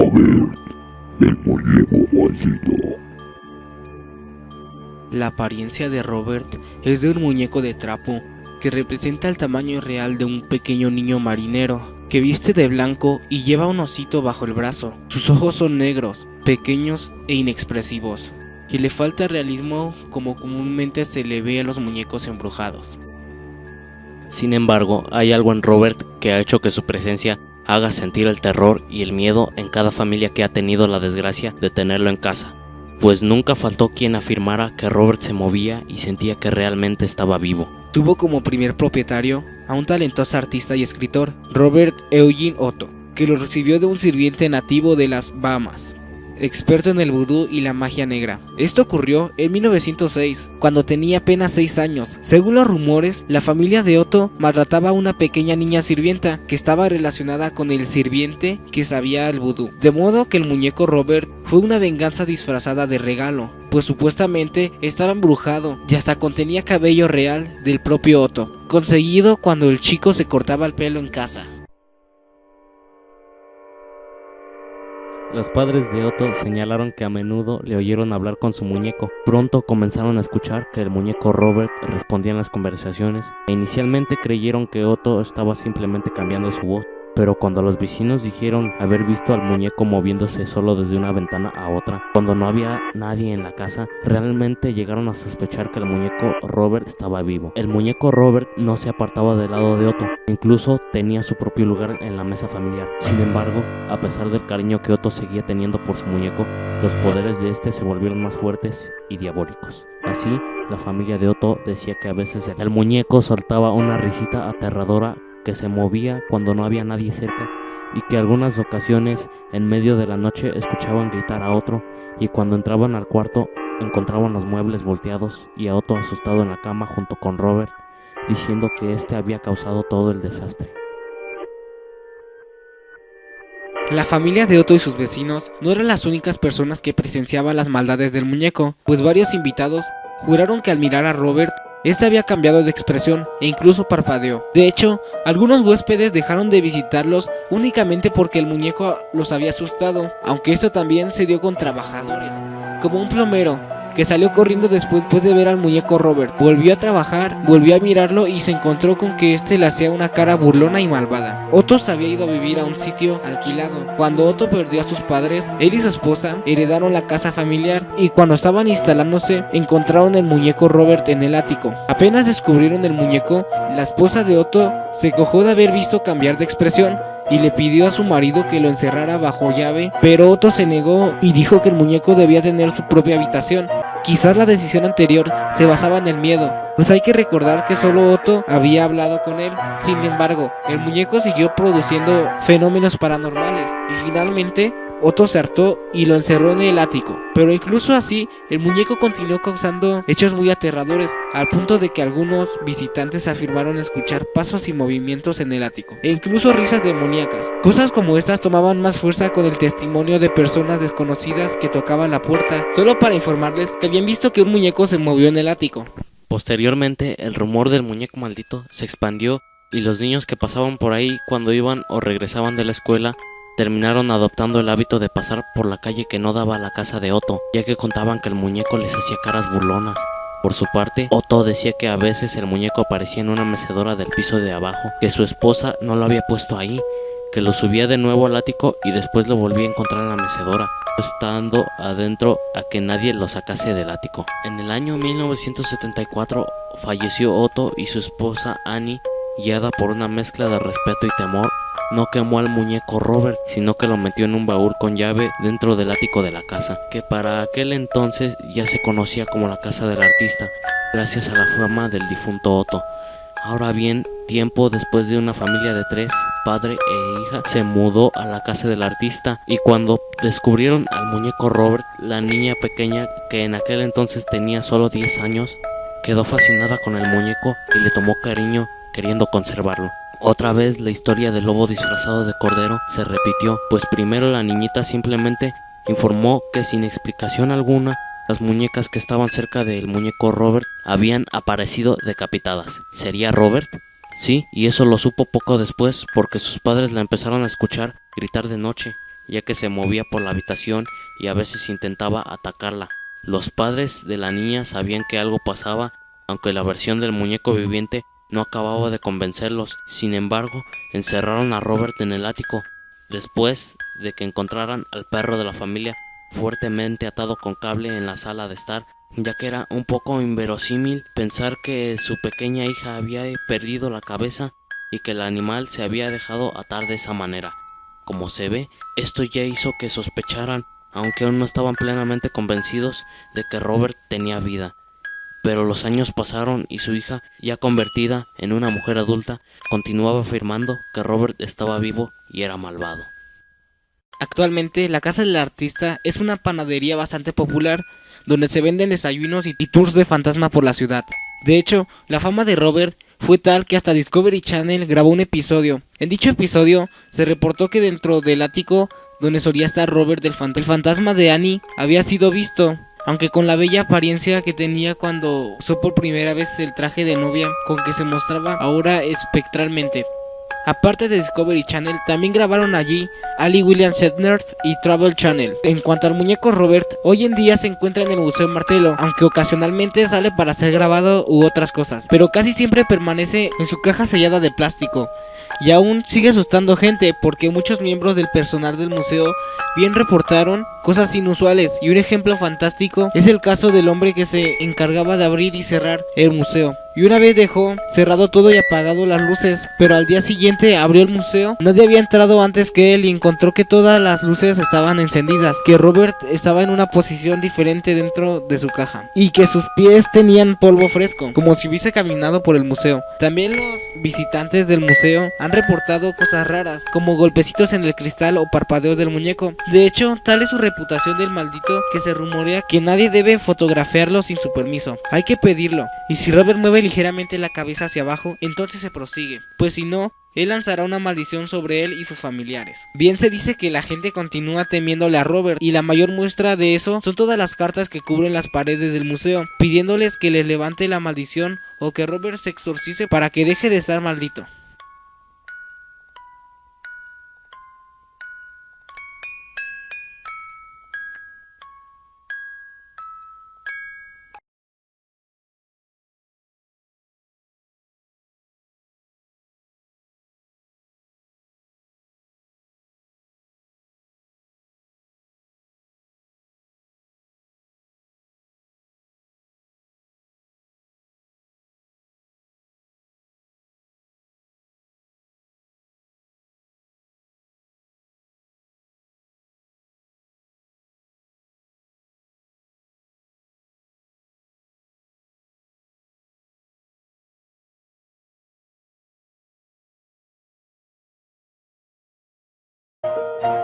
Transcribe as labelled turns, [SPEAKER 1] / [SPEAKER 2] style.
[SPEAKER 1] Robert, el muñeco maldito.
[SPEAKER 2] La apariencia de Robert es de un muñeco de trapo que representa el tamaño real de un pequeño niño marinero que viste de blanco y lleva un osito bajo el brazo. Sus ojos son negros, pequeños e inexpresivos, y le falta realismo como comúnmente se le ve a los muñecos embrujados.
[SPEAKER 3] Sin embargo, hay algo en Robert que ha hecho que su presencia haga sentir el terror y el miedo en cada familia que ha tenido la desgracia de tenerlo en casa, pues nunca faltó quien afirmara que Robert se movía y sentía que realmente estaba vivo.
[SPEAKER 2] Tuvo como primer propietario a un talentoso artista y escritor, Robert Eugene Otto, que lo recibió de un sirviente nativo de las Bahamas, experto en el vudú y la magia negra. Esto ocurrió en 1906, cuando tenía apenas 6 años. Según los rumores, la familia de Otto maltrataba a una pequeña niña sirvienta que estaba relacionada con el sirviente que sabía el vudú. De modo que el muñeco Robert fue una venganza disfrazada de regalo, pues supuestamente estaba embrujado y hasta contenía cabello real del propio Otto, conseguido cuando el chico se cortaba el pelo en casa.
[SPEAKER 3] Los padres de Otto señalaron que a menudo le oyeron hablar con su muñeco. Pronto comenzaron a escuchar que el muñeco Robert respondía en las conversaciones e inicialmente creyeron que Otto estaba simplemente cambiando su voz. Pero cuando los vecinos dijeron haber visto al muñeco moviéndose solo desde una ventana a otra, cuando no había nadie en la casa, realmente llegaron a sospechar que el muñeco Robert estaba vivo. El muñeco Robert no se apartaba del lado de Otto, incluso tenía su propio lugar en la mesa familiar. Sin embargo, a pesar del cariño que Otto seguía teniendo por su muñeco, los poderes de este se volvieron más fuertes y diabólicos. Así, la familia de Otto decía que a veces el muñeco soltaba una risita aterradora que se movía cuando no había nadie cerca, y que algunas ocasiones en medio de la noche escuchaban gritar a otro, y cuando entraban al cuarto encontraban los muebles volteados y a Otto asustado en la cama junto con Robert, diciendo que este había causado todo el desastre.
[SPEAKER 2] La familia de Otto y sus vecinos no eran las únicas personas que presenciaban las maldades del muñeco, pues varios invitados juraron que al mirar a Robert, este había cambiado de expresión e incluso parpadeó. De hecho, algunos huéspedes dejaron de visitarlos únicamente porque el muñeco los había asustado, aunque esto también se dio con trabajadores, como un plomero que salió corriendo después de ver al muñeco Robert. Volvió a trabajar, volvió a mirarlo y se encontró con que este le hacía una cara burlona y malvada. Otto se había ido a vivir a un sitio alquilado. Cuando Otto perdió a sus padres, él y su esposa heredaron la casa familiar, y cuando estaban instalándose, encontraron el muñeco Robert en el ático. Apenas descubrieron el muñeco, la esposa de Otto se quejó de haber visto cambiar de expresión y le pidió a su marido que lo encerrara bajo llave, pero Otto se negó y dijo que el muñeco debía tener su propia habitación. Quizás la decisión anterior se basaba en el miedo, pues hay que recordar que solo Otto había hablado con él. Sin embargo, el muñeco siguió produciendo fenómenos paranormales y finalmente Otto se hartó y lo encerró en el ático. Pero incluso así, el muñeco continuó causando hechos muy aterradores, al punto de que algunos visitantes afirmaron escuchar pasos y movimientos en el ático, e incluso risas demoníacas. Cosas como estas tomaban más fuerza con el testimonio de personas desconocidas que tocaban la puerta, solo para informarles que habían visto que un muñeco se movió en el ático.
[SPEAKER 3] Posteriormente, el rumor del muñeco maldito se expandió y los niños que pasaban por ahí cuando iban o regresaban de la escuela terminaron adoptando el hábito de pasar por la calle que no daba a la casa de Otto, ya que contaban que el muñeco les hacía caras burlonas. Por su parte, Otto decía que a veces el muñeco aparecía en una mecedora del piso de abajo, que su esposa no lo había puesto ahí, que lo subía de nuevo al ático y después lo volvía a encontrar en la mecedora, estando adentro a que nadie lo sacase del ático. En el año 1974 falleció Otto y su esposa Annie, guiada por una mezcla de respeto y temor. No quemó al muñeco Robert, sino que lo metió en un baúl con llave dentro del ático de la casa, que para aquel entonces ya se conocía como la casa del artista, gracias a la fama del difunto Otto. Ahora bien, tiempo después de una familia de 3, padre e hija, se mudó a la casa del artista, y cuando descubrieron al muñeco Robert, la niña pequeña, que en aquel entonces tenía solo 10 años, quedó fascinada con el muñeco y le tomó cariño, queriendo conservarlo. Otra vez la historia del lobo disfrazado de cordero se repitió, pues primero la niñita simplemente informó que sin explicación alguna, las muñecas que estaban cerca del muñeco Robert habían aparecido decapitadas. ¿Sería Robert? Sí, y eso lo supo poco después porque sus padres la empezaron a escuchar gritar de noche, ya que se movía por la habitación y a veces intentaba atacarla. Los padres de la niña sabían que algo pasaba, aunque la versión del muñeco viviente no acababa de convencerlos. Sin embargo, encerraron a Robert en el ático, después de que encontraran al perro de la familia fuertemente atado con cable en la sala de estar, ya que era un poco inverosímil pensar que su pequeña hija había perdido la cabeza y que el animal se había dejado atar de esa manera. Como se ve, esto ya hizo que sospecharan, aunque aún no estaban plenamente convencidos de que Robert tenía vida. Pero los años pasaron y su hija, ya convertida en una mujer adulta, continuaba afirmando que Robert estaba vivo y era malvado.
[SPEAKER 2] Actualmente, la casa del artista es una panadería bastante popular, donde se venden desayunos y tours de fantasma por la ciudad. De hecho, la fama de Robert fue tal que hasta Discovery Channel grabó un episodio. En dicho episodio, se reportó que dentro del ático donde solía estar Robert el fantasma de Annie había sido visto, aunque con la bella apariencia que tenía cuando usó por primera vez el traje de novia con que se mostraba ahora espectralmente. Aparte de Discovery Channel, también grabaron allí Ali William Shatner y Travel Channel. En cuanto al muñeco Robert, hoy en día se encuentra en el Museo Martello, aunque ocasionalmente sale para ser grabado u otras cosas, pero casi siempre permanece en su caja sellada de plástico. Y aún sigue asustando gente porque muchos miembros del personal del museo bien reportaron cosas inusuales, y un ejemplo fantástico es el caso del hombre que se encargaba de abrir y cerrar el museo. Y una vez dejó cerrado todo y apagado las luces, pero al día siguiente abrió el museo. Nadie había entrado antes que él y encontró que todas las luces estaban encendidas, que Robert estaba en una posición diferente dentro de su caja y que sus pies tenían polvo fresco, como si hubiese caminado por el museo. También los visitantes del museo han reportado cosas raras, como golpecitos en el cristal o parpadeos del muñeco. De hecho, tal es su reputación del maldito que se rumorea que nadie debe fotografiarlo sin su permiso. Hay que pedirlo, y si Robert mueve ligeramente la cabeza hacia abajo, entonces se prosigue, pues si no, él lanzará una maldición sobre él y sus familiares. Bien se dice que la gente continúa temiéndole a Robert, y la mayor muestra de eso son todas las cartas que cubren las paredes del museo, pidiéndoles que les levante la maldición o que Robert se exorcice para que deje de estar maldito.